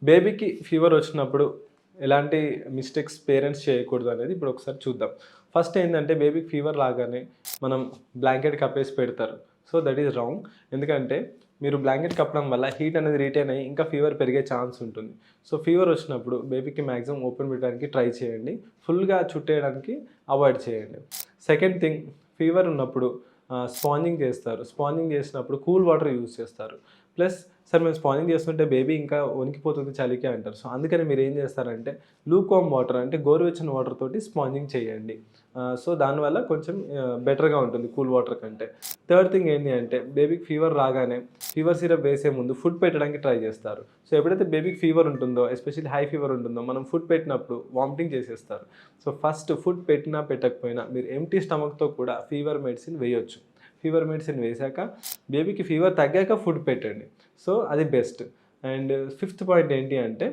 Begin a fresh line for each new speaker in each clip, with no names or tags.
బేబీకి ఫీవర్ వచ్చినప్పుడు ఎలాంటి మిస్టేక్స్ పేరెంట్స్ చేయకూడదు అనేది ఇప్పుడు ఒకసారి చూద్దాం. ఫస్ట్ ఏంటంటే బేబీకి ఫీవర్ రాగానే మనం బ్లాంకెట్ కప్పేసి పెడతారు. So that is wrong. ఎందుకంటే మీరు బ్లాంకెట్ కప్పడం వల్ల హీట్ అనేది రిటైన్ అయ్యి ఇంకా ఫీవర్ పెరిగే ఛాన్స్ ఉంటుంది. సో ఫీవర్ వచ్చినప్పుడు బేబీకి మ్యాక్సిమం ఓపెన్ పెట్టడానికి ట్రై చేయండి. ఫుల్గా చుట్టేయడానికి అవాయిడ్ చేయండి. సెకండ్ థింగ్, ఫీవర్ ఉన్నప్పుడు స్పాంజింగ్ చేస్తారు. స్పాంజింగ్ చేసినప్పుడు కూల్ వాటర్ యూజ్ చేస్తారు. ప్లస్ సార్ మేము స్పాంజింగ్ చేస్తుంటే బేబీ ఇంకా వణికిపోతుంది చలికి అంటారు. సో అందుకని మీరు ఏం చేస్తారంటే లూక్వార్మ్ వాటర్ అంటే గోరువెచ్చని వాటర్ తోటి స్పాంజింగ్ చేయండి. సో దానివల్ల కొంచెం బెటర్గా ఉంటుంది కూల్ వాటర్ కంటే. థర్డ్ థింగ్ ఏంటి అంటే బేబీకి ఫీవర్ రాగానే ఫీవర్ సిరప్ వేసే ముందు ఫుడ్ పెట్టడానికి ట్రై చేస్తారు. సో ఎప్పుడైతే బేబీకి ఫీవర్ ఉంటుందో, ఎస్పెషల్లీ హై ఫీవర్ ఉంటుందో, మనం ఫుడ్ పెట్టినప్పుడు వామిటింగ్ చేసేస్తారు. సో ఫస్ట్ ఫుడ్ పెట్టినా పెట్టకపోయినా మీరు ఎంప్టీ స్టమక్తో కూడా ఫీవర్ మెడిసిన్ వేయొచ్చు. ఫీవర్ మెడిసిన్ వేశాక బేబీకి ఫీవర్ తగ్గాక ఫుడ్ పెట్టండి. సో అది బెస్ట్. అండ్ ఫిఫ్త్ పాయింట్ ఏంటి అంటే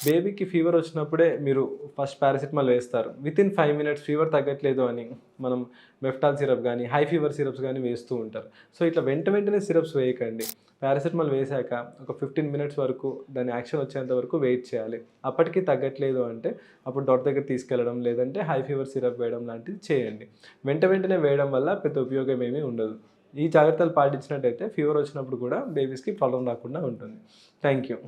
బేబీకి ఫీవర్ వచ్చినప్పుడే మీరు ఫస్ట్ పారాసిటమాల్ వేస్తారు. వితిన్ 5 minutes ఫీవర్ తగ్గట్లేదు అని మనం మెఫ్టాల్ సిరప్ కానీ హై ఫీవర్ సిరప్స్ కానీ వేస్తూ ఉంటారు. సో ఇట్లా వెంటనే సిరప్స్ వేయకండి. పారాసిటమాల్ వేశాక ఒక 15 minutes వరకు దాని యాక్షన్ వచ్చేంత వరకు వెయిట్ చేయాలి. అప్పటికి తగ్గట్లేదు అంటే అప్పుడు డాక్టర్ దగ్గర తీసుకెళ్ళడం, లేదంటే హై ఫీవర్ సిరప్ వేయడం లాంటిది చేయండి. వెంటనే వేయడం వల్ల పెద్ద ఉపయోగం ఏమీ ఉండదు. ఈ జాగ్రత్తలు పాటించినట్టయితే ఫీవర్ వచ్చినప్పుడు కూడా బేబీస్కి ప్రాబ్లం రాకుండా ఉంటుంది. Thank you.